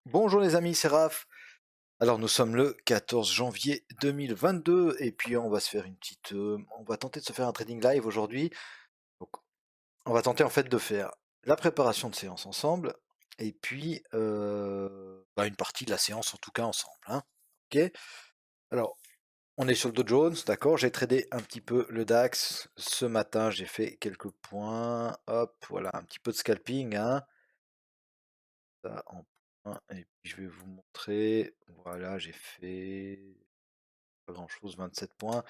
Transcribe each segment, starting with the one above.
Bonjour les amis, c'est Raph. Alors nous sommes le 14 janvier 2022 et puis on va se faire une petite, on va tenter de se faire un trading live aujourd'hui. Donc on va tenter en fait de faire la préparation de séance ensemble et puis une partie de la séance en tout cas ensemble, hein. Ok. Alors on est sur le Dow Jones, d'accord. J'ai tradé un petit peu le DAX ce matin, j'ai fait quelques points. Hop, voilà un petit peu de scalping, hein. Ça en point et puis je vais vous montrer. Voilà, j'ai fait pas grand chose, 27 points.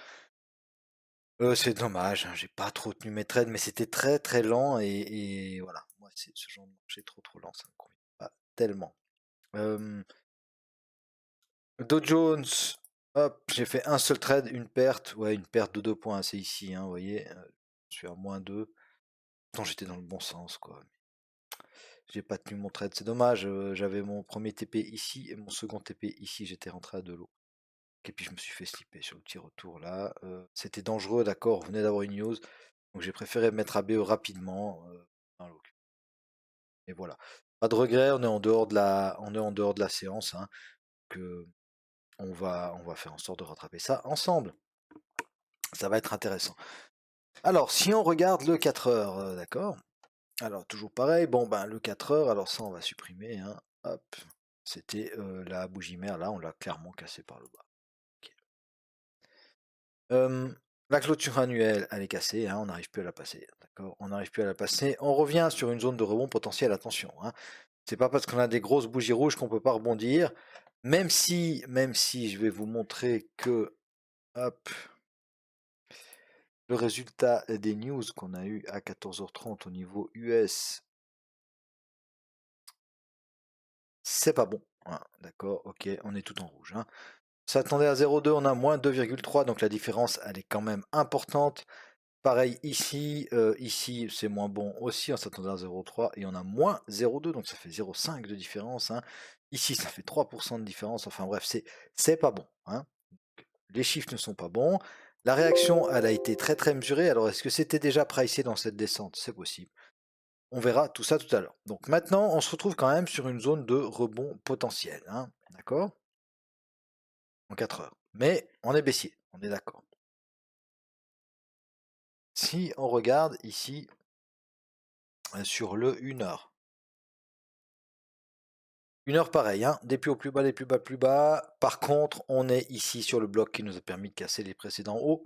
C'est dommage, hein, j'ai pas trop tenu mes trades, mais c'était très très lent et voilà. Moi, c'est ce genre de marché trop lent, ça me convient pas tellement. Euh, Dow Jones, hop, j'ai fait un seul trade, une perte, ouais, une perte de 2 points, c'est ici, hein, vous voyez, je suis à -2. Pourtant, j'étais dans le bon sens, quoi. J'ai pas tenu mon trade, c'est dommage. J'avais mon premier TP ici et mon second TP ici, j'étais rentré à de l'eau. Et puis je me suis fait slipper sur le petit retour là. C'était dangereux, d'accord, on venait d'avoir une news. Donc j'ai préféré mettre ABE rapidement dans l'eau. Et voilà. Pas de regret, on est en dehors de la séance, hein, que on va faire en sorte de rattraper ça ensemble. Ça va être intéressant. Alors, si on regarde le 4 heures, d'accord. Alors, toujours pareil, bon ben le 4 heures, alors ça on va supprimer, hein. Hop. C'était la bougie mère, là, on l'a clairement cassé par le bas. Ok. La clôture annuelle, elle est cassée, hein, on n'arrive plus à la passer, d'accord? On n'arrive plus à la passer. On revient sur une zone de rebond potentiel, attention, hein. C'est pas parce qu'on a des grosses bougies rouges qu'on peut pas rebondir. Même si je vais vous montrer que, hop, le résultat des news qu'on a eu à 14h30 au niveau US, c'est pas bon, hein, d'accord, ok, on est tout en rouge, hein. On s'attendait à 0,2, on a moins 2,3, donc la différence, elle est quand même importante. Pareil ici, ici c'est moins bon aussi, on s'attendait à 0,3 et on a moins 0,2, donc ça fait 0,5 de différence, hein. Ici ça fait 3% de différence, enfin bref, c'est pas bon, hein. Les chiffres ne sont pas bons. La réaction, elle a été très très mesurée. Alors est-ce que c'était déjà pricé dans cette descente? C'est possible. On verra tout ça tout à l'heure. Donc maintenant, on se retrouve quand même sur une zone de rebond potentiel, hein. D'accord? En 4 heures. Mais on est baissier, on est d'accord. Si on regarde ici sur le 1 heure. 1 heure pareil, hein, des plus hauts plus bas, des plus bas plus bas. Par contre, on est ici sur le bloc qui nous a permis de casser les précédents hauts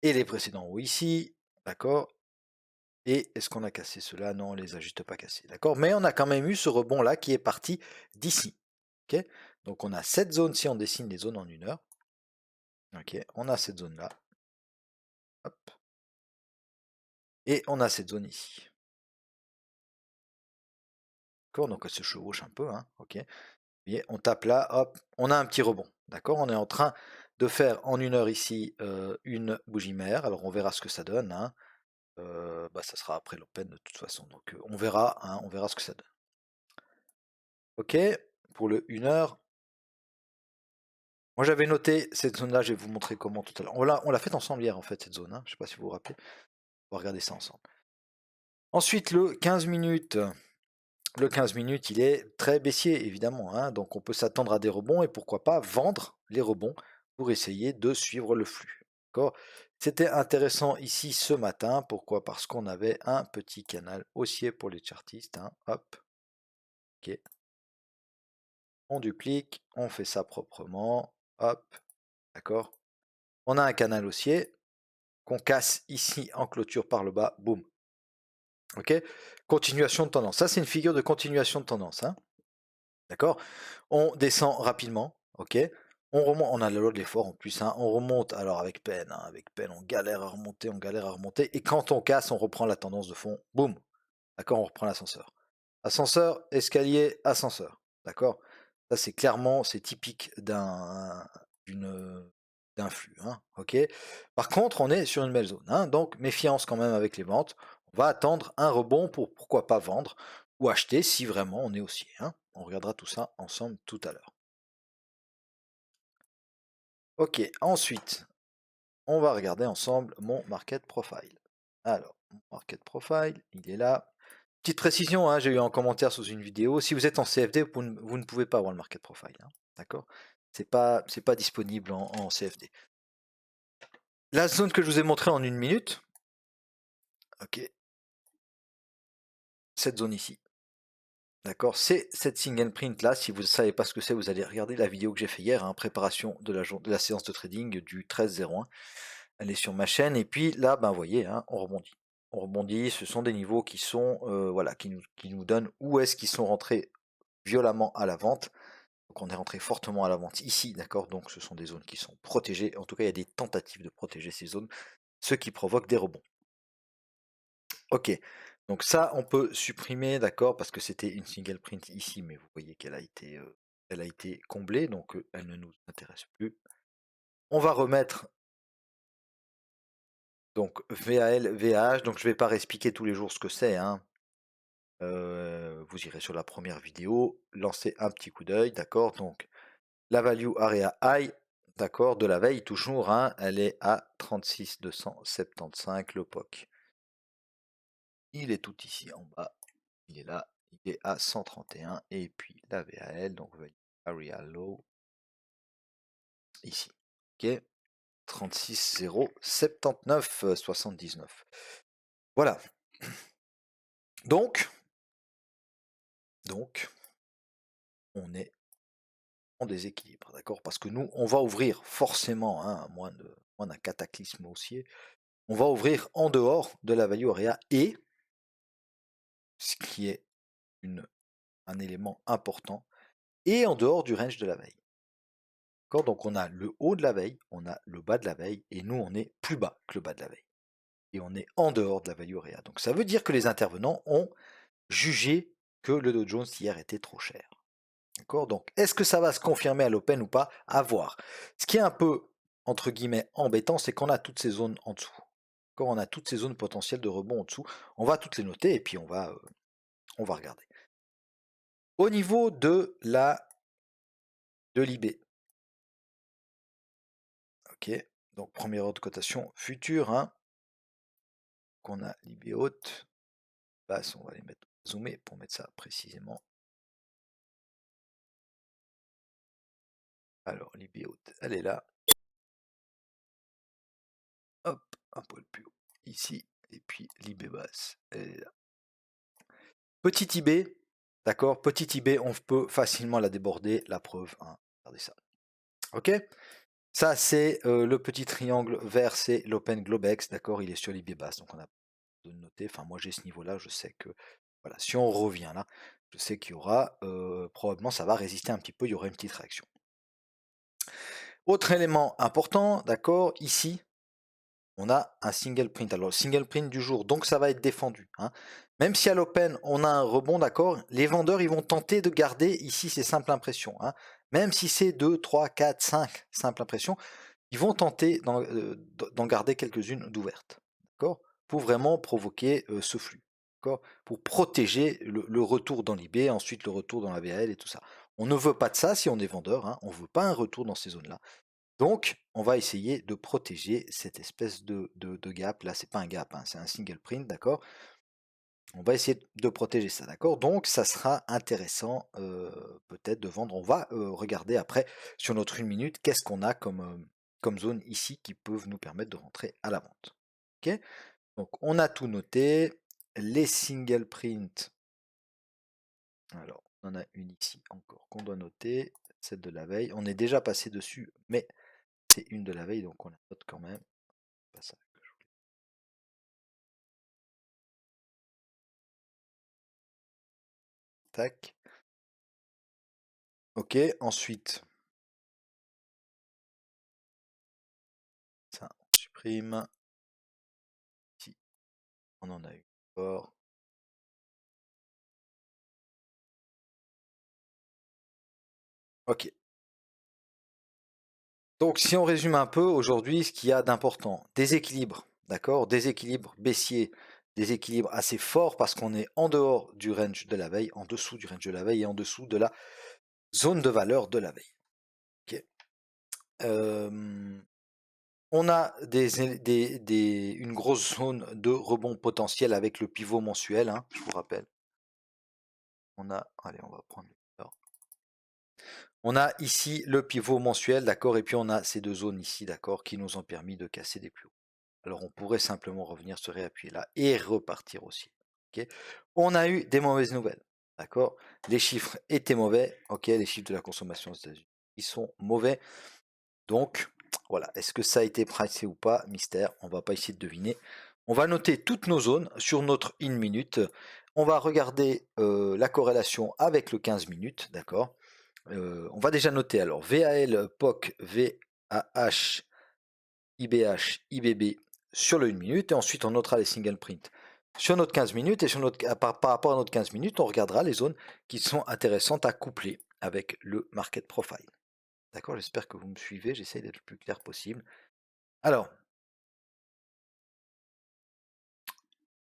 et les précédents hauts ici, d'accord. Et est-ce qu'on a cassé cela? Non, on les a juste pas cassés, d'accord. Mais on a quand même eu ce rebond là qui est parti d'ici, ok. Donc on a cette zone, si on dessine les zones en 1 heure, ok, on a cette zone là, hop, et on a cette zone ici. D'accord, donc elle se chevauche un peu, hein, ok. Vous voyez, on tape là, hop, on a un petit rebond, d'accord. On est en train de faire en 1 heure ici une bougie mère, alors on verra ce que ça donne, hein. Ça sera après l'open de toute façon, donc on verra, hein, on verra ce que ça donne. Ok, pour le 1 heure. Moi j'avais noté cette zone-là, je vais vous montrer comment tout à l'heure. On l'a faite ensemble hier en fait, cette zone, hein. Je sais pas si vous vous rappelez. On va regarder ça ensemble. Ensuite, le 15 minutes. Le 15 minutes, il est très baissier, évidemment, hein, donc on peut s'attendre à des rebonds et pourquoi pas vendre les rebonds pour essayer de suivre le flux. D'accord. C'était intéressant ici ce matin. Pourquoi? Parce qu'on avait un petit canal haussier pour les chartistes, hein. Hop, ok. On duplique, on fait ça proprement. Hop, d'accord. On a un canal haussier qu'on casse ici en clôture par le bas. Boum. Ok. Continuation de tendance. Ça, c'est une figure de continuation de tendance, hein. D'accord. On descend rapidement, ok. On remonte, on a le lot de l'effort en plus, hein. On remonte, alors avec peine, hein, avec peine, on galère à remonter, on galère à remonter. Et quand on casse, on reprend la tendance de fond, boum. D'accord, on reprend l'ascenseur. Ascenseur, escalier, ascenseur. D'accord. Ça c'est clairement, c'est typique d'une d'un flux, hein, ok. Par contre, on est sur une belle zone, hein, donc méfiance quand même avec les ventes. On va attendre un rebond pour pourquoi pas vendre ou acheter si vraiment on est haussier, hein. On regardera tout ça ensemble tout à l'heure. Ok, ensuite, on va regarder ensemble mon market profile. Alors, mon market profile, il est là. Petite précision, hein, j'ai eu un commentaire sous une vidéo. Si vous êtes en CFD, vous ne pouvez pas avoir le market profile. Hein, d'accord? C'est pas disponible en CFD. La zone que je vous ai montrée en 1 minute, ok, cette zone ici. D'accord, c'est cette single print là. Si vous ne savez pas ce que c'est, vous allez regarder la vidéo que j'ai fait hier, hein, préparation de la séance de trading du 13-01. Elle est sur ma chaîne. Et puis là, ben, vous voyez, hein, on rebondit. On rebondit. Ce sont des niveaux qui sont, voilà, qui nous donnent où est-ce qu'ils sont rentrés violemment à la vente. Donc on est rentré fortement à la vente ici, d'accord. Donc ce sont des zones qui sont protégées. En tout cas, il y a des tentatives de protéger ces zones, ce qui provoque des rebonds. Ok, donc ça, on peut supprimer, d'accord, parce que c'était une single print ici, mais vous voyez qu'elle a été comblée, donc elle ne nous intéresse plus. On va remettre donc VAL, VAH, donc je ne vais pas réexpliquer tous les jours ce que c'est, hein. Vous irez sur la première vidéo, lancez un petit coup d'œil, d'accord. Donc la value area high, d'accord, de la veille toujours, hein, elle est à 36 275 le POC. Il est tout ici en bas. Il est là, il est à 131 et puis la VAL, donc area low ici. Ok, 36 0 79 79. Voilà. Donc on est en déséquilibre, d'accord? Parce que nous, on va ouvrir forcément, hein, à moins d'un cataclysme haussier, on va ouvrir en dehors de la value area et ce qui est un élément important, et en dehors du range de la veille. Donc on a le haut de la veille, on a le bas de la veille, et nous on est plus bas que le bas de la veille. Et on est en dehors de la value area. Donc ça veut dire que les intervenants ont jugé que le Dow Jones hier était trop cher. D'accord. Donc est-ce que ça va se confirmer à l'open ou pas? À voir. Ce qui est un peu, entre guillemets, embêtant, c'est qu'on a toutes ces zones en dessous. Quand on a toutes ces zones potentielles de rebond en dessous, on va toutes les noter et puis on va regarder. Au niveau de l'IB, ok, donc première ordre de cotation future, hein, qu'on a l'IB haute, basse, on va les mettre zoomés pour mettre ça précisément. Alors l'IB haute, elle est là. Hop, un poil plus haut, ici, et puis l'IB basse, elle est là. Petit IB, d'accord, petit IB, on peut facilement la déborder, la preuve, hein, regardez ça. Ok, ça c'est le petit triangle vert, c'est l'Open Globex, d'accord, il est sur l'IB basse, donc on a de noter, enfin moi j'ai ce niveau-là, je sais que, voilà, si on revient là, je sais qu'il y aura, probablement ça va résister un petit peu, il y aura une petite réaction. Autre élément important, d'accord, ici, on a un single print. Alors, single print du jour, donc ça va être défendu, hein. Même si à l'open, on a un rebond, d'accord, les vendeurs, ils vont tenter de garder ici ces simples impressions, hein. Même si c'est 2, 3, 4, 5 simples impressions, ils vont tenter d'en garder quelques-unes d'ouvertes, d'accord, pour vraiment provoquer ce flux, d'accord, pour protéger le retour dans l'IB, ensuite le retour dans la VAL et tout ça. On ne veut pas de ça si on est vendeur, hein, on ne veut pas un retour dans ces zones-là. Donc, on va essayer de protéger cette espèce de gap. Là, c'est pas un gap, hein, c'est un single print, d'accord. On va essayer de protéger ça, d'accord. Donc, ça sera intéressant peut-être de vendre. On va regarder après sur notre 1 minute qu'est-ce qu'on a comme zone ici qui peuvent nous permettre de rentrer à la vente. Ok. Donc, on a tout noté. Les single print. Alors, on en a une ici encore qu'on doit noter. Celle de la veille. On est déjà passé dessus, mais c'est une de la veille, donc on la note quand même. Pas ça que je voulais. Tac. Ok, ensuite, ça, on supprime. Ici, on en a eu encore. Ok. Donc, si on résume un peu, aujourd'hui, ce qu'il y a d'important, déséquilibre, d'accord? Déséquilibre baissier, déséquilibre assez fort parce qu'on est en dehors du range de la veille, en dessous du range de la veille et en dessous de la zone de valeur de la veille. Ok. On a une grosse zone de rebond potentiel avec le pivot mensuel, hein, je vous rappelle. Allez, on va prendre alors. On a ici le pivot mensuel, d'accord, et puis on a ces deux zones ici, d'accord, qui nous ont permis de casser des plus hauts. Alors on pourrait simplement revenir se réappuyer là et repartir aussi. Ok. On a eu des mauvaises nouvelles, d'accord. Les chiffres étaient mauvais, ok, les chiffres de la consommation aux États-Unis, ils sont mauvais. Donc voilà, est-ce que ça a été pricé ou pas? Mystère, on va pas essayer de deviner. On va noter toutes nos zones sur notre in minute. On va regarder la corrélation avec le 15 minutes, d'accord. On va déjà noter alors VAL, POC, VAH, IBH, IBB sur le 1 minute et ensuite on notera les single print sur notre 15 minutes et par rapport à notre 15 minutes, on regardera les zones qui sont intéressantes à coupler avec le market profile. D'accord, j'espère que vous me suivez, j'essaie d'être le plus clair possible. Alors,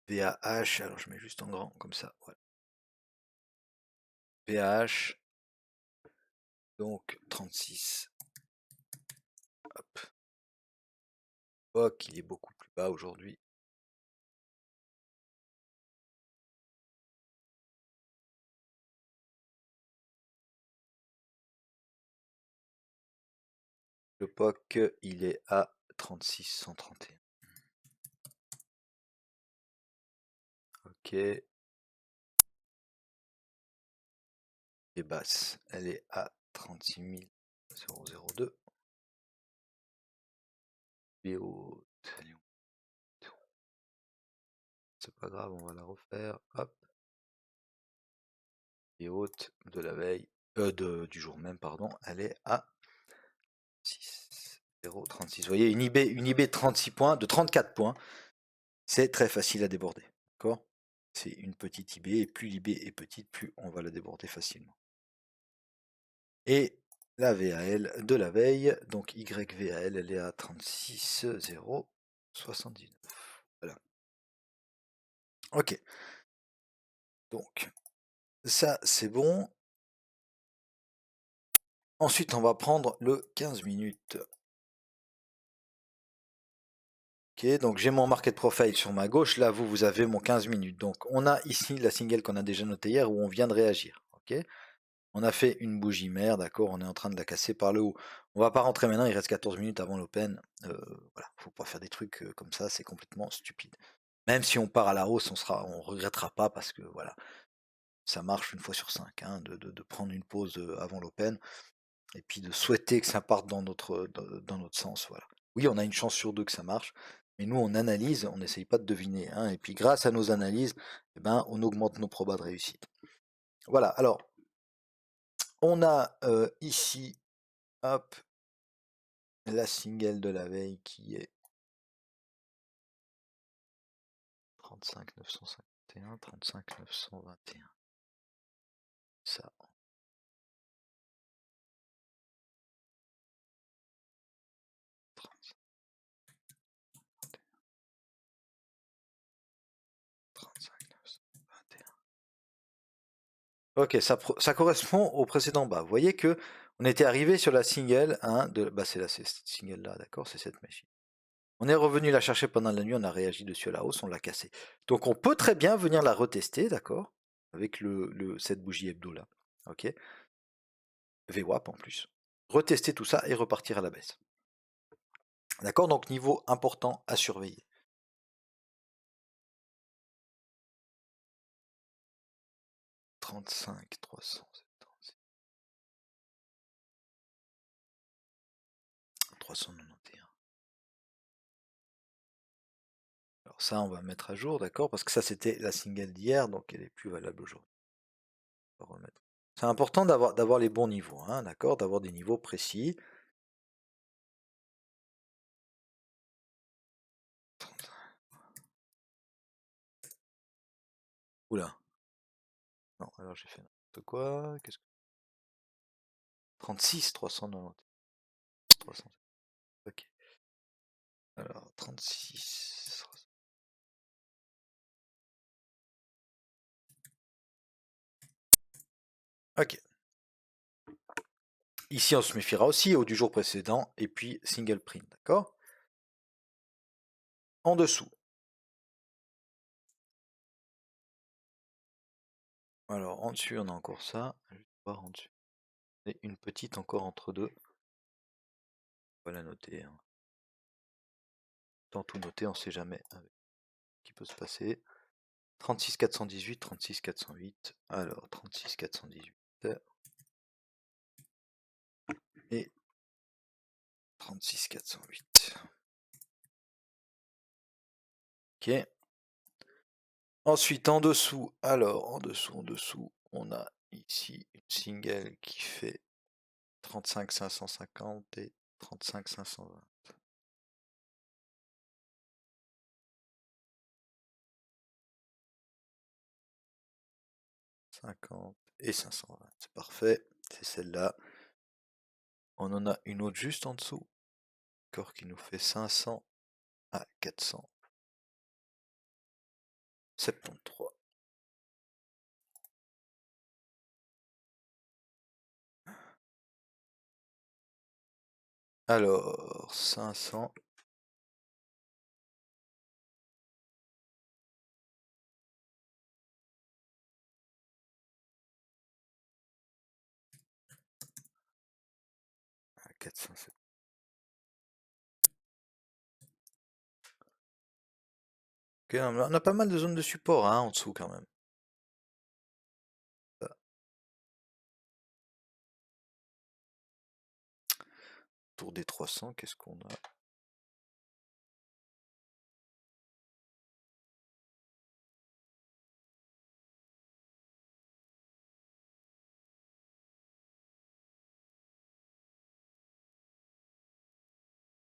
VAH, alors je mets juste en grand comme ça, voilà. VAH, donc 36. Hop. POC, il est beaucoup plus bas aujourd'hui. Le POC, il est à 36, 131. Ok. Et basse, elle est à 36 002. Et haute, c'est pas grave, on va la refaire. Hop. Et haute de la veille, du jour même, pardon, elle est à 6, 0,36. Vous voyez, une IB de 36 points, de 34 points, c'est très facile à déborder. D'accord. C'est une petite IB, et plus l'IB est petite, plus on va la déborder facilement. Et la VAL de la veille, donc YVAL, elle est à 36 0,79. Voilà. Ok. Donc, ça c'est bon. Ensuite, on va prendre le 15 minutes. Ok, donc j'ai mon market profile sur ma gauche. Là, vous avez mon 15 minutes. Donc, on a ici la single qu'on a déjà notée hier où on vient de réagir. Ok, on a fait une bougie mère, d'accord. On est en train de la casser par le haut. On va pas rentrer maintenant. Il reste 14 minutes avant l'open. Voilà, faut pas faire des trucs comme ça. C'est complètement stupide. Même si on part à la hausse, on regrettera pas parce que voilà, ça marche une fois sur 5 hein, de prendre une pause avant l'open et puis de souhaiter que ça parte dans notre sens. Voilà. Oui, on a une chance sur deux que ça marche, mais nous on analyse, on n'essaye pas de deviner. Hein, et puis grâce à nos analyses, eh ben, on augmente nos probas de réussite. Voilà, alors on a ici, hop, la single de la veille qui est 35 951, 35 921. Ça. Ok, ça correspond au précédent bas. Vous voyez que on était arrivé sur la single, hein, c'est cette single là, d'accord, c'est cette machine. On est revenu la chercher pendant la nuit, on a réagi dessus à la hausse, on l'a cassée. Donc on peut très bien venir la retester, d'accord, avec cette bougie hebdo là, ok, VWAP en plus. Retester tout ça et repartir à la baisse. D'accord, donc niveau important à surveiller. 35 376 391. Alors ça, on va mettre à jour, d'accord, parce que ça c'était la single d'hier, donc elle est plus valable aujourd'hui. Remettre. C'est important d'avoir les bons niveaux, hein, d'accord, d'avoir des niveaux précis. Oula. Non, alors j'ai fait n'importe quoi. Qu'est-ce que 36 390. 300. Ok. Alors 36. Ok. Ici on se méfiera aussi au du jour précédent et puis single print, d'accord. en dessous. Alors en dessus, on a encore ça. Je vais voir en dessus. Et une petite encore entre deux. On va la noter, hein. Tant tout noter, on sait jamais ce qui peut se passer. 36 418, 36 408. Alors 36 418 et 36 408. Ok. Ensuite en dessous, alors en dessous, on a ici une single qui fait 35 550 et 35 520. 50 et 520, c'est parfait, c'est celle-là. On en a une autre juste en dessous, encore qui nous fait 500 à 473. Alors, 500. À 407. Ok, on a pas mal de zones de support hein, en dessous quand même. Autour des 300, qu'est-ce qu'on a?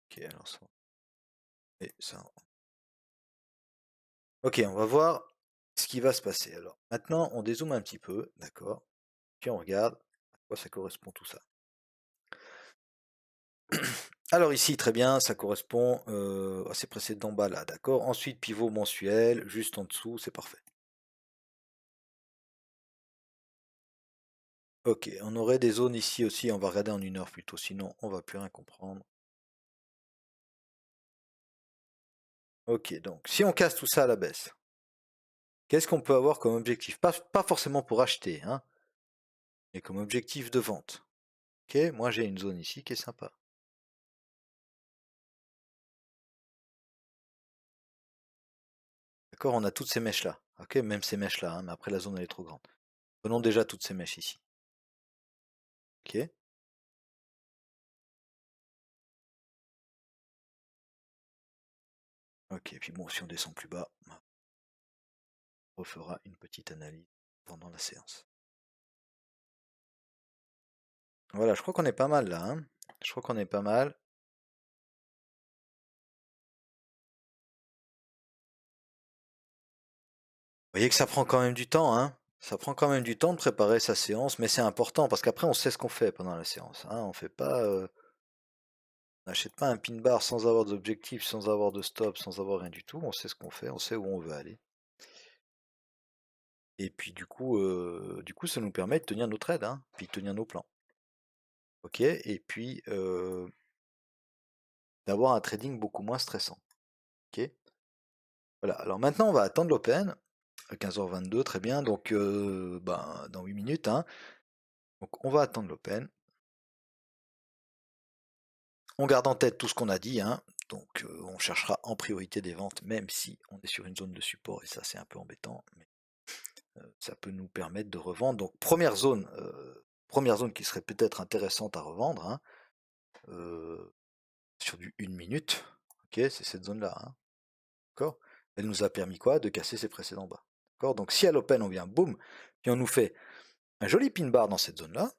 Ok, alors ça. Et ça. Ok, on va voir ce qui va se passer. Alors, maintenant, on dézoome un petit peu, d'accord? Puis on regarde à quoi ça correspond tout ça. Alors ici, très bien, ça correspond à ces précédents bas là, d'accord? Ensuite, pivot mensuel, juste en dessous, c'est parfait. Ok, on aurait des zones ici aussi, on va regarder en 1 heure plutôt, sinon on va plus rien comprendre. Ok, donc si on casse tout ça à la baisse, qu'est-ce qu'on peut avoir comme objectif? Pas forcément pour acheter, hein, mais comme objectif de vente. Ok, moi j'ai une zone ici qui est sympa. D'accord, on a toutes ces mèches là. Ok, même ces mèches là, hein, mais après la zone elle est trop grande. Prenons déjà toutes ces mèches ici. Ok. Ok, puis bon, si on descend plus bas, on refera une petite analyse pendant la séance. Voilà, je crois qu'on est pas mal là, hein. Je crois qu'on est pas mal. Vous voyez que ça prend quand même du temps, hein. Ça prend quand même du temps de préparer sa séance, mais c'est important parce qu'après on sait ce qu'on fait pendant la séance, hein. On fait pas, on n'achète pas un pin bar sans avoir d'objectif, sans avoir de stop, sans avoir rien du tout. On sait ce qu'on fait, on sait où on veut aller. Et puis du coup, ça nous permet de tenir nos trades, hein, puis de tenir nos plans. Ok, et puis d'avoir un trading beaucoup moins stressant. Ok. Voilà. Alors maintenant, on va attendre l'open à 15h22, très bien. Donc, ben, dans 8 minutes, hein. Donc, on va attendre l'open. On garde en tête tout ce qu'on a dit, hein. Donc, on cherchera en priorité des ventes, même si on est sur une zone de support, et ça, c'est un peu embêtant. Mais ça peut nous permettre de revendre. Donc, première zone qui serait peut-être intéressante à revendre, hein, sur du 1 minute. Ok, c'est cette zone-là, hein. D'accord. Elle nous a permis quoi? De casser ses précédents bas. D'accord. Donc, si à l'open, on vient, boum, puis on nous fait un joli pin bar dans cette zone-là,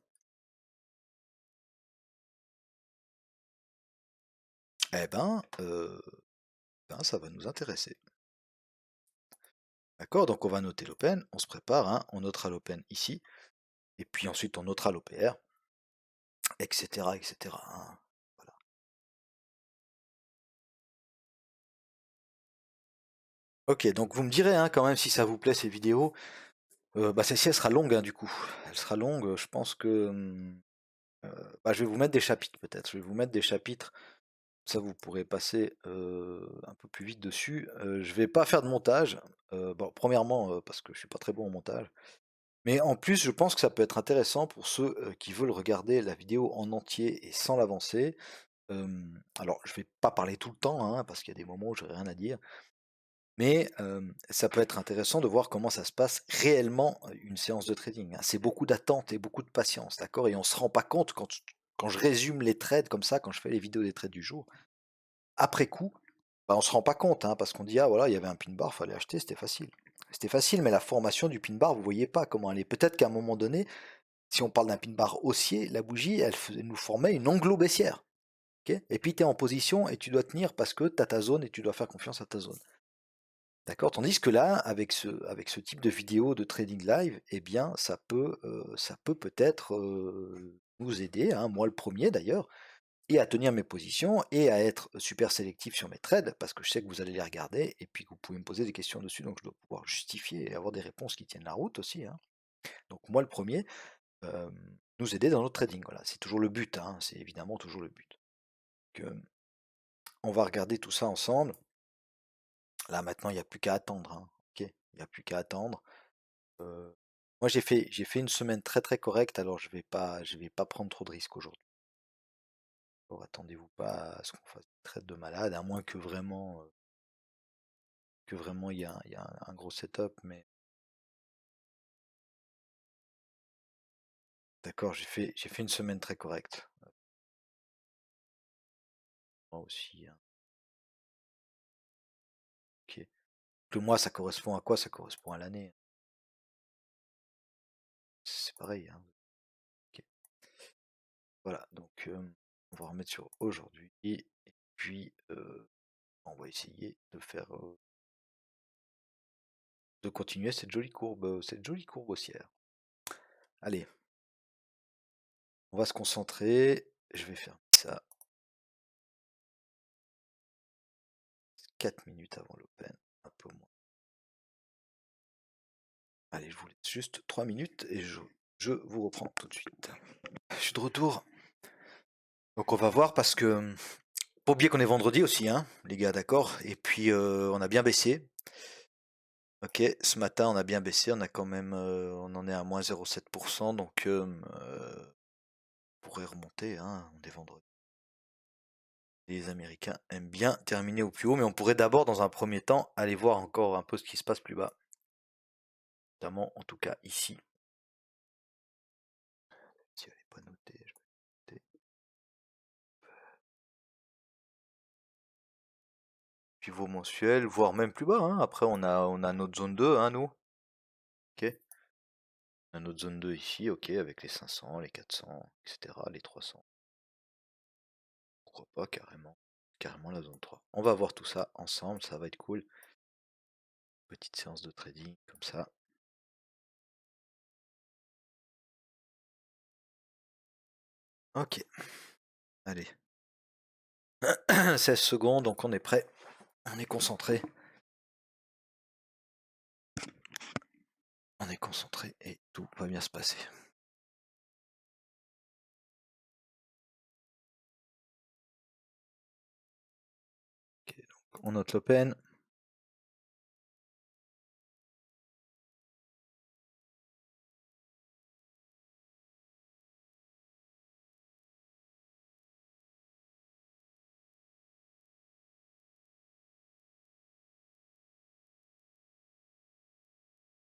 eh ben, ça va nous intéresser. D'accord, donc on va noter l'open, on se prépare, hein, on notera l'open ici, et puis ensuite on notera l'OPR, etc. etc. hein. Voilà. Ok, donc vous me direz hein, quand même si ça vous plaît ces vidéos. Bah, celle-ci elle sera longue hein, du coup. Elle sera longue, je pense que bah, je vais vous mettre des chapitres peut-être. Je vais vous mettre des chapitres Ça, vous pourrez passer un peu plus vite dessus. Je vais pas faire de montage. Bon, premièrement, parce que je suis pas très bon au montage. Mais en plus, je pense que ça peut être intéressant pour ceux qui veulent regarder la vidéo en entier et sans l'avancer. Alors, je vais pas parler tout le temps, hein, parce qu'il y a des moments où j'aurai rien à dire. Mais ça peut être intéressant de voir comment ça se passe réellement une séance de trading, hein. C'est beaucoup d'attente et beaucoup de patience, d'accord? Et on se rend pas compte quand je résume les trades comme ça, quand je fais les vidéos des trades du jour, après coup, bah, on se rend pas compte, hein, parce qu'on dit: «Ah voilà, il y avait un pin bar, fallait acheter, c'était facile». C'était facile, mais la formation du pin bar, vous voyez pas comment elle est. Peut-être qu'à un moment donné, si on parle d'un pin bar haussier, la bougie, elle nous formait une englo baissière, OK? Et puis tu es en position et tu dois tenir parce que tu as ta zone et tu dois faire confiance à ta zone. D'accord? Tandis que là, avec ce type de vidéo de trading live, eh bien, ça peut peut-être, nous aider, hein, moi le premier d'ailleurs, et à tenir mes positions et à être super sélectif sur mes trades, parce que je sais que vous allez les regarder et puis que vous pouvez me poser des questions dessus, donc je dois pouvoir justifier et avoir des réponses qui tiennent la route aussi, hein. Donc moi le premier, nous aider dans notre trading, voilà, c'est toujours le but, hein, c'est évidemment toujours le but. Donc, on va regarder tout ça ensemble. Là maintenant, il n'y a plus qu'à attendre, hein, OK? Il n'y a plus qu'à attendre. Moi j'ai fait une semaine très, très correcte, alors je vais pas prendre trop de risques aujourd'hui. Alors attendez-vous pas à ce qu'on fasse des trades de malade, à moins que vraiment il y a un gros setup, mais d'accord, j'ai fait une semaine très correcte. Moi aussi, hein. OK. Le mois, ça correspond à quoi? Ça correspond à l'année. C'est pareil, hein. OK. Voilà, donc on va remettre sur aujourd'hui et puis, on va essayer de continuer cette jolie courbe haussière. Allez, on va se concentrer. Je vais faire ça 4 minutes avant l'open, un peu moins. Allez, je vous laisse juste 3 minutes et je vous reprends tout de suite. Je suis de retour. Donc on va voir parce que pas oublier qu'on est vendredi aussi, hein, les gars, d'accord? Et puis on a bien baissé. Ok, ce matin on a bien baissé, on a quand même, on en est à moins 0,7%, donc on pourrait remonter, hein, on est vendredi. Les Américains aiment bien terminer au plus haut, mais on pourrait d'abord, dans un premier temps, aller voir encore un peu ce qui se passe plus bas. Notamment, en tout cas, ici. Si elle n'est pas notée, je vais noter. Pivot mensuel, voire même plus bas, hein. Après, on a notre zone 2, hein, nous. Ok. On a notre zone 2 ici, ok, avec les 500, les 400, etc., les 300. Pourquoi pas, carrément la zone 3. On va voir tout ça ensemble, ça va être cool. Petite séance de trading, comme ça. Ok, allez. 16 secondes, donc on est prêt. On est concentré. On est concentré et tout va bien se passer. Ok, donc on note l'open.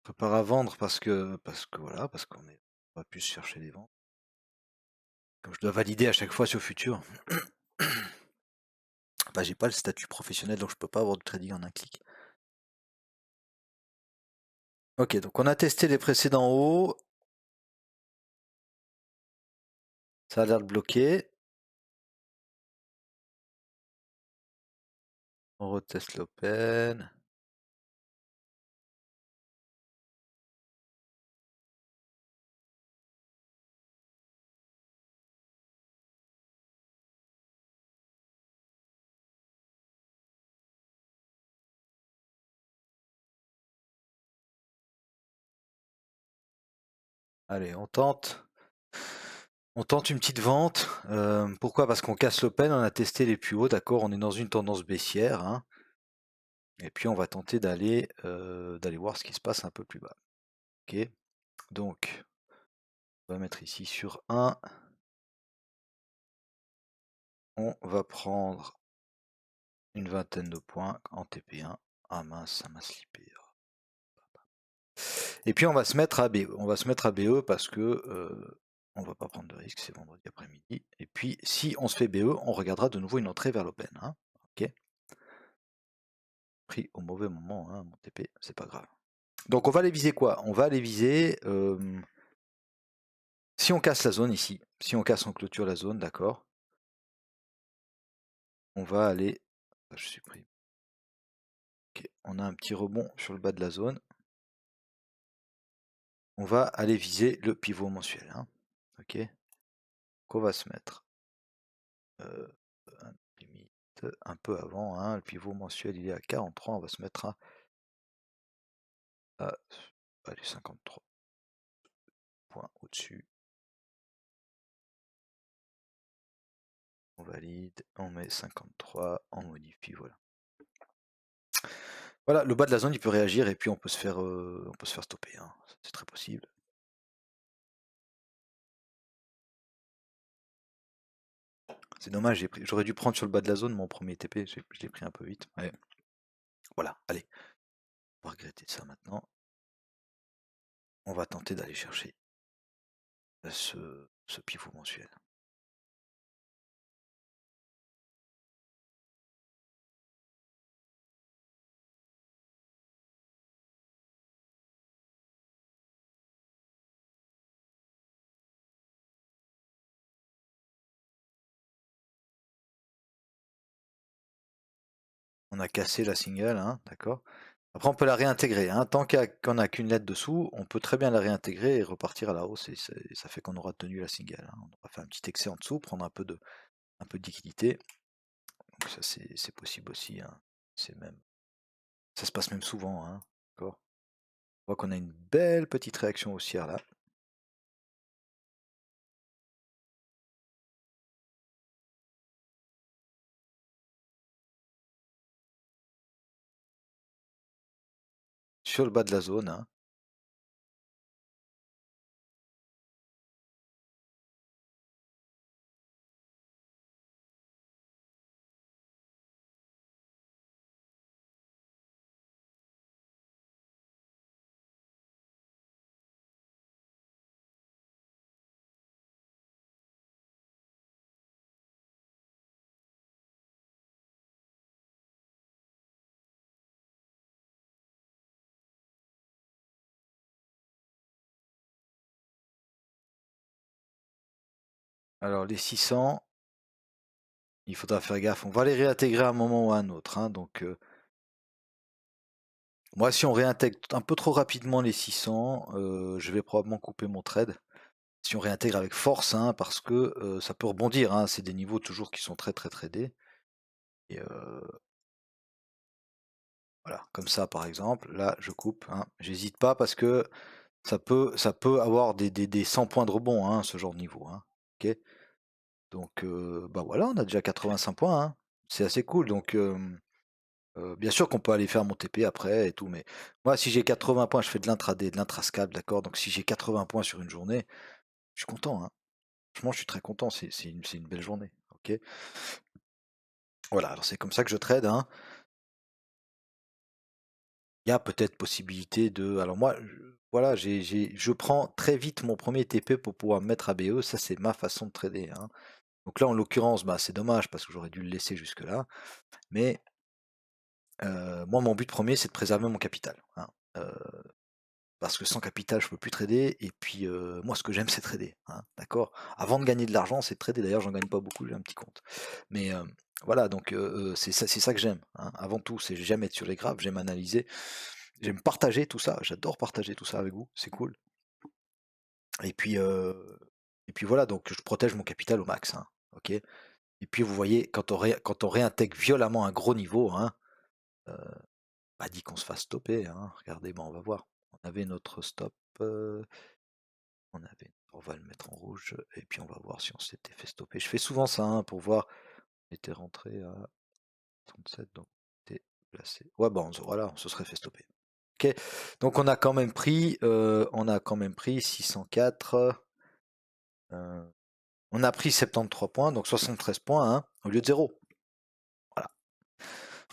Prépare à vendre parce que voilà, parce qu'on va plus chercher des ventes. Comme je dois valider à chaque fois sur futur. Bah, j'ai pas le statut professionnel, donc je peux pas avoir de trading en un clic. Ok, donc on a testé les précédents hauts. Ça a l'air de bloquer. On reteste l'open. Allez, on tente. On tente une petite vente. Pourquoi? Parce qu'on casse l'open, on a testé les plus hauts, d'accord, on est dans une tendance baissière, hein. Et puis on va tenter d'aller voir ce qui se passe un peu plus bas. Ok, donc on va mettre ici sur 1. On va prendre une vingtaine de points en TP1. Ah mince, ça m'a slippé. Et puis on va se mettre à BE. On va se mettre à BE parce que on va pas prendre de risque, c'est vendredi après-midi. Et puis si on se fait BE, on regardera de nouveau une entrée vers l'open, hein. Ok. Pris au mauvais moment, hein, mon TP, c'est pas grave. Donc on va aller viser quoi? On va aller viser. Si on casse la zone ici, si on casse en clôture la zone, d'accord. On va aller. Je suis pris. Ok, on a un petit rebond sur le bas de la zone. On va aller viser le pivot mensuel, hein. Ok. Qu'on va se mettre limite un peu avant, hein. Le pivot mensuel il est à 43, on va se mettre à allez, 53 points au-dessus. On valide, on met 53, on modifie, voilà. Voilà, le bas de la zone il peut réagir et puis on peut se faire stopper, hein. C'est très possible. C'est dommage, j'aurais dû prendre sur le bas de la zone mon premier TP, je l'ai pris un peu vite. Ouais. Voilà, allez, on va regretter ça maintenant. On va tenter d'aller chercher ce pivot mensuel. On a cassé la single, hein, d'accord. Après, on peut la réintégrer, hein. Tant qu'on n'a qu'une lettre dessous, on peut très bien la réintégrer et repartir à la hausse. Et ça fait qu'on aura tenu la single, hein. On aura fait un petit excès en dessous, prendre un peu de liquidité. Donc ça, c'est possible aussi, hein. Ça se passe même souvent, hein, d'accord. On voit qu'on a une belle petite réaction haussière là. Sur le bas de la zone, hein. Alors les 600, il faudra faire gaffe. On va les réintégrer à un moment ou à un autre, hein. Donc moi, si on réintègre un peu trop rapidement les 600, je vais probablement couper mon trade. Si on réintègre avec force, hein, parce que ça peut rebondir, hein. C'est des niveaux toujours qui sont très très tradés. Et voilà, comme ça par exemple, là je coupe, hein. J'hésite pas parce que ça peut avoir des 100 points de rebond, hein, ce genre de niveau, hein. Ok. Donc bah voilà, on a déjà 85 points, hein. C'est assez cool. Donc bien sûr qu'on peut aller faire mon TP après et tout, mais moi si j'ai 80 points, je fais de l'intraday, de l'intrascalp, d'accord. Donc si j'ai 80 points sur une journée, je suis content, hein. Franchement, je suis très content, c'est une belle journée. Ok. Voilà, alors c'est comme ça que je trade, hein. Il y a peut-être possibilité de. Alors moi, voilà, je prends très vite mon premier TP pour pouvoir me mettre à BE, ça c'est ma façon de trader, hein. Donc là, en l'occurrence, bah, c'est dommage parce que j'aurais dû le laisser jusque-là. Mais moi, mon but premier, c'est de préserver mon capital, hein. Parce que sans capital, je peux plus trader. Et puis, moi, ce que j'aime, c'est trader, hein, d'accord. Avant de gagner de l'argent, c'est de trader. D'ailleurs, j'en gagne pas beaucoup, j'ai un petit compte. Mais voilà, donc c'est ça que j'aime, hein. Avant tout, c'est j'aime être sur les graphes, j'aime analyser, j'aime partager tout ça. J'adore partager tout ça avec vous, c'est cool. Et puis, voilà, donc je protège mon capital au max, hein, ok. Et puis, vous voyez, quand on réintègre violemment un gros niveau, hein, pas dit qu'on se fasse stopper, hein. Regardez, bon, on va voir. On avait notre stop. On va le mettre en rouge et puis on va voir voir si on s'était fait stopper. Je fais souvent ça hein, pour voir. On était rentré à 37, donc on était placé. Ouais, bon, voilà, on se serait fait stopper. Ok, donc on a quand même pris 604. On a pris 73 points, donc 73 points hein, au lieu de 0. Voilà.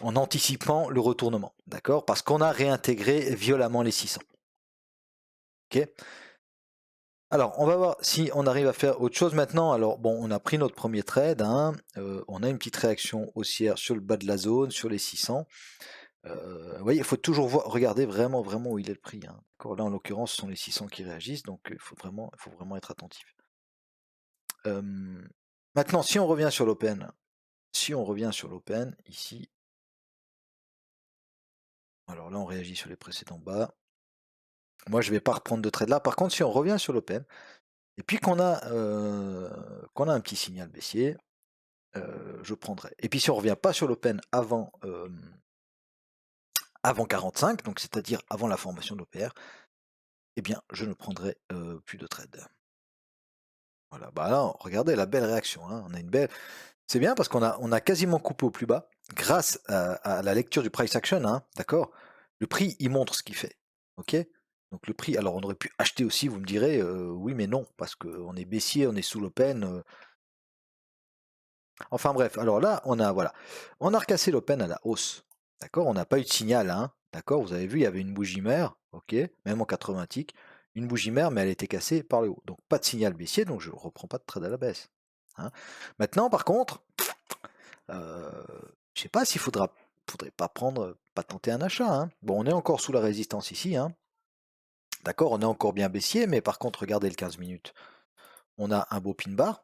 En anticipant le retournement, d'accord? Parce qu'on a réintégré violemment les 600. Ok. Alors, on va voir si on arrive à faire autre chose maintenant. Alors, bon, on a pris notre premier trade. Hein, on a une petite réaction haussière sur le bas de la zone, sur les 600. Vous voyez, il faut toujours regarder vraiment, vraiment où il est le prix. Hein. Là, en l'occurrence, ce sont les 600 qui réagissent, donc il faut vraiment être attentif. Maintenant, si on revient sur l'open, ici, alors là, on réagit sur les précédents bas. Moi, je ne vais pas reprendre de trade là. Par contre, si on revient sur l'open, et puis qu'on a un petit signal baissier, je prendrai. Et puis si on revient pas sur l'open avant 45, donc c'est-à-dire avant la formation de l'OPR, eh bien, je ne prendrai plus de trade. Voilà, bah là, regardez la belle réaction. Hein. On a une belle. C'est bien parce on a quasiment coupé au plus bas grâce à la lecture du price action. Hein, d'accord. Le prix, il montre ce qu'il fait. Ok. Donc le prix, alors on aurait pu acheter aussi, vous me direz, oui mais non, parce qu'on est baissier, on est sous l'open. Enfin bref, alors là, on a recassé l'open à la hausse. D'accord. On n'a pas eu de signal. Hein, d'accord. Vous avez vu, il y avait une bougie mère. Ok. Même en 80 ticks. Une bougie mère, mais elle était cassée par le haut. Donc pas de signal baissier, donc je ne reprends pas de trade à la baisse. Hein. Maintenant, par contre, je sais pas s'il faudrait pas tenter un achat. Hein. Bon, on est encore sous la résistance ici. Hein. D'accord, on est encore bien baissier, mais par contre, regardez le 15 minutes. On a un beau pin bar.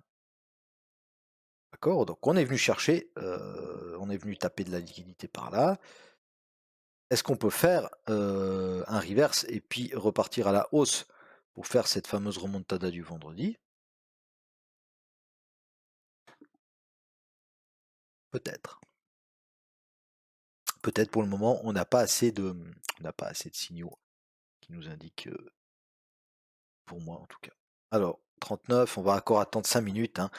D'accord, donc on est venu chercher, on est venu taper de la liquidité par là. Est-ce qu'on peut faire un reverse et puis repartir à la hausse pour faire cette fameuse remontada du vendredi? Peut-être. Peut-être pour le moment, on n'a pas assez de signaux qui nous indiquent, pour moi en tout cas. Alors, 39, on va encore attendre 5 minutes. Hein.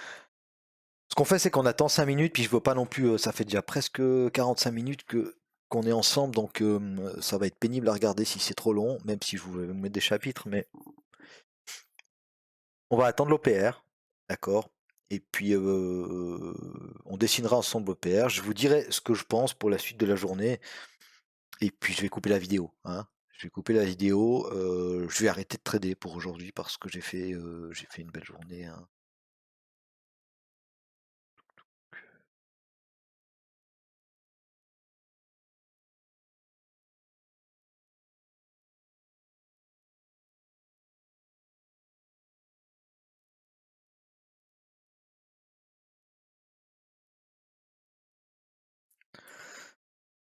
Ce qu'on fait, c'est qu'on attend 5 minutes, puis je veux pas non plus, ça fait déjà presque 45 minutes qu'on est ensemble, donc ça va être pénible à regarder si c'est trop long, même si je voulais vous mettre des chapitres, mais on va attendre l'OPR, d'accord? Et puis on dessinera ensemble l'OPR. Je vous dirai ce que je pense pour la suite de la journée, et puis je vais couper la vidéo. Hein. Je vais couper la vidéo. Je vais arrêter de trader pour aujourd'hui parce que j'ai fait une belle journée. Hein.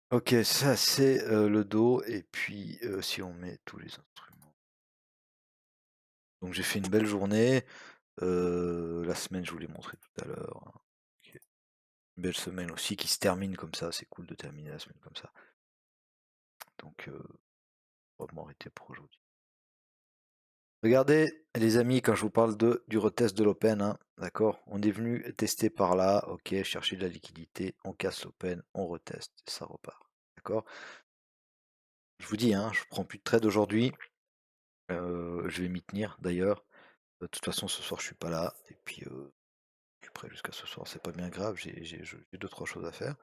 Ok, ça c'est le dos, et puis si on met tous les instruments. Donc j'ai fait une belle journée. La semaine, je vous l'ai montré tout à l'heure. Hein. Ok. Une belle semaine aussi qui se termine comme ça. C'est cool de terminer la semaine comme ça. Donc on va m'arrêter pour aujourd'hui. Regardez les amis, quand je vous parle du retest de l'open, hein, d'accord, on est venu tester par là, ok, chercher de la liquidité, on casse l'open, on reteste, et ça repart. D'accord. Je vous dis, hein, je prends plus de trade aujourd'hui. Je vais m'y tenir d'ailleurs. De toute façon, ce soir, je suis pas là. Et puis, je suis prêt jusqu'à ce soir. C'est pas bien grave. J'ai 2-3 choses à faire.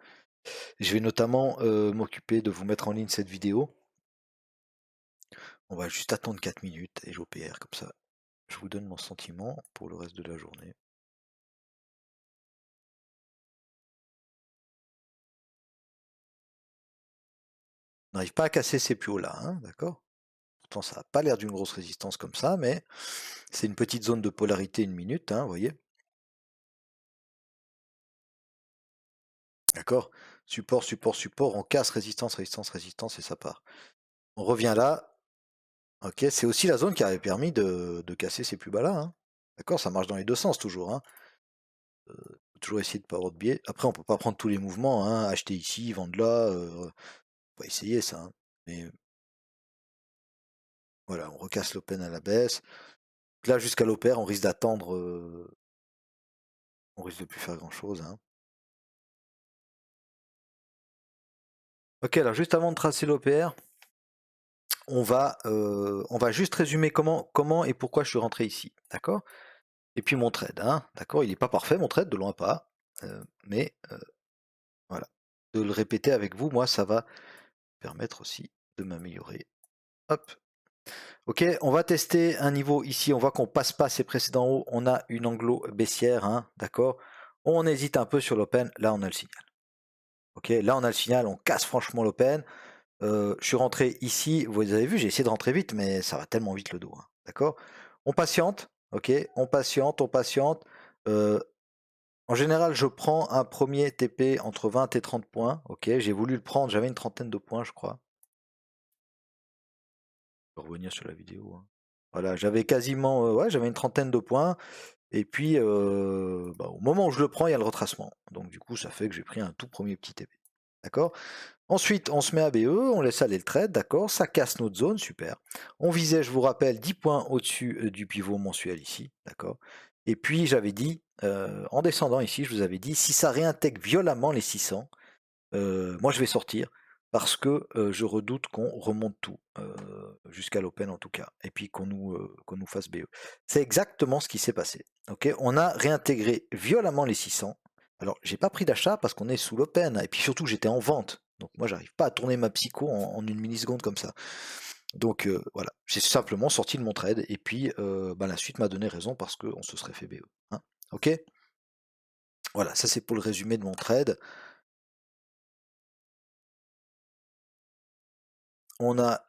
Je vais notamment m'occuper de vous mettre en ligne cette vidéo. On va juste attendre 4 minutes et j'OPR comme ça. Je vous donne mon sentiment pour le reste de la journée. On n'arrive pas à casser ces plus hauts là, hein, d'accord. Pourtant, ça n'a pas l'air d'une grosse résistance comme ça, mais c'est une petite zone de polarité, une minute, hein, vous voyez. D'accord. Support, support, support, on casse résistance, résistance, résistance et ça part. On revient là. Ok, c'est aussi la zone qui avait permis de casser ces plus bas là. Hein. D'accord, ça marche dans les deux sens toujours. Hein. Faut toujours essayer de pas avoir de biais. Après, on peut pas prendre tous les mouvements. Hein. Acheter ici, vendre là. On va essayer ça. Hein. Mais voilà, on recasse l'open à la baisse. Là, jusqu'à l'OPR, on risque d'attendre On risque de plus faire grand-chose, hein. OK, alors juste avant de tracer l'OPR, on va juste résumer comment et pourquoi je suis rentré ici, d'accord? Et puis mon trade, hein, d'accord? Il est pas parfait mon trade, de loin pas, mais voilà. De le répéter avec vous, moi, ça va permettre aussi de m'améliorer. Hop. OK, on va tester un niveau ici, on voit qu'on passe pas ces précédents hauts, on a une anglo baissière, hein, d'accord? On hésite un peu sur l'open, là on a le signal. OK, là on a le signal, on casse franchement l'open. Je suis rentré ici, vous avez vu, j'ai essayé de rentrer vite, mais ça va tellement vite le dos, hein, d'accord? On patiente, OK, on patiente, on patiente. Heu, En général, je prends un premier TP entre 20 et 30 points, OK, j'ai voulu le prendre, j'avais une trentaine de points, je crois. Je vais revenir sur la vidéo, hein. Voilà, j'avais quasiment, ouais, j'avais une trentaine de points et puis, bah, au moment où je le prends, il y a le retracement. Donc du coup, ça fait que j'ai pris un tout premier petit TP. D'accord? Ensuite, on se met à BE, on laisse aller le trade, d'accord? Ça casse notre zone, super. On visait, je vous rappelle, 10 points au-dessus du pivot mensuel ici, d'accord? Et puis j'avais dit, en descendant ici, je vous avais dit, si ça réintègre violemment les 600, moi je vais sortir parce que je redoute qu'on remonte tout, jusqu'à l'open en tout cas, et puis qu'on nous fasse BE. C'est exactement ce qui s'est passé. Ok, on a réintégré violemment les 600. Alors j'ai pas pris d'achat parce qu'on est sous l'open, et puis surtout j'étais en vente. Donc moi j'arrive pas à tourner ma psycho en une milliseconde comme ça. Donc voilà, j'ai simplement sorti de mon trade, et puis bah, la suite m'a donné raison parce qu'on se serait fait BE. Hein. Ok, voilà, ça c'est pour le résumé de mon trade. On a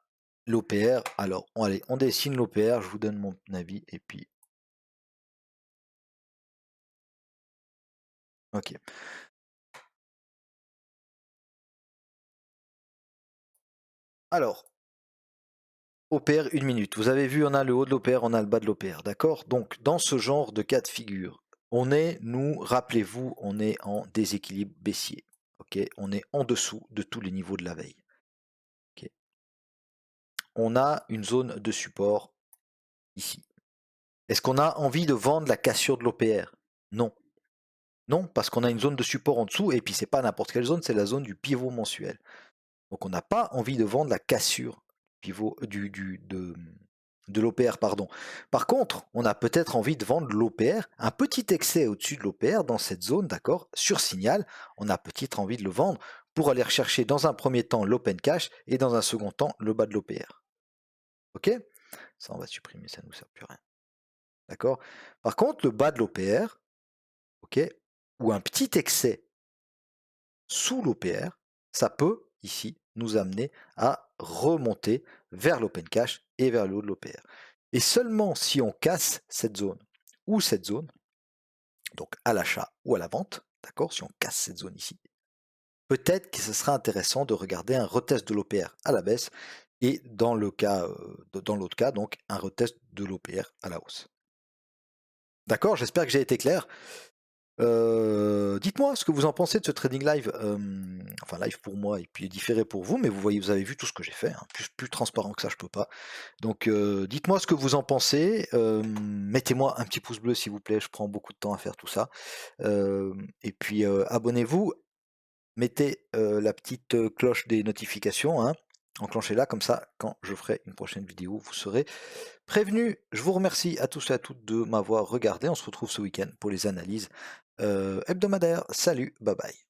l'OPR. Alors, allez, on dessine l'OPR, je vous donne mon avis, et puis, ok. Alors, OPR, une minute. Vous avez vu, on a le haut de l'OPR, on a le bas de l'OPR, d'accord? Donc, dans ce genre de cas de figure, on est, nous, rappelez-vous, on est en déséquilibre baissier, ok? On est en dessous de tous les niveaux de la veille, ok? On a une zone de support ici. Est-ce qu'on a envie de vendre la cassure de l'OPR? Non. Non, parce qu'on a une zone de support en dessous, et puis c'est pas n'importe quelle zone, c'est la zone du pivot mensuel. Donc on n'a pas envie de vendre la cassure pivot de l'OPR, pardon. Par contre, on a peut-être envie de vendre l'OPR, un petit excès au-dessus de l'OPR dans cette zone, d'accord, sur signal. On a peut-être envie de le vendre pour aller rechercher dans un premier temps l'open cash et dans un second temps le bas de l'OPR. Ok? Ça, on va supprimer, ça ne nous sert plus à rien. D'accord? Par contre, le bas de l'OPR, ok, ou un petit excès sous l'OPR, ça peut, ici, nous amener à remonter vers l'open cash et vers le haut de l'OPR. Et seulement si on casse cette zone ou cette zone, donc à l'achat ou à la vente, d'accord, si on casse cette zone ici, peut-être que ce sera intéressant de regarder un retest de l'OPR à la baisse et dans le cas, dans l'autre cas, donc un retest de l'OPR à la hausse. D'accord, j'espère que j'ai été clair. Dites-moi ce que vous en pensez de ce trading live, enfin live pour moi et puis différé pour vous, mais vous voyez, vous avez vu tout ce que j'ai fait, hein, plus transparent que ça je peux pas. Donc dites-moi ce que vous en pensez, mettez-moi un petit pouce bleu s'il vous plaît, je prends beaucoup de temps à faire tout ça. Et puis abonnez-vous, mettez la petite cloche des notifications, hein, enclenchez-la comme ça, quand je ferai une prochaine vidéo, vous serez prévenu. Je vous remercie à tous et à toutes de m'avoir regardé. On se retrouve ce week-end pour les analyses hebdomadaires. Salut, bye bye.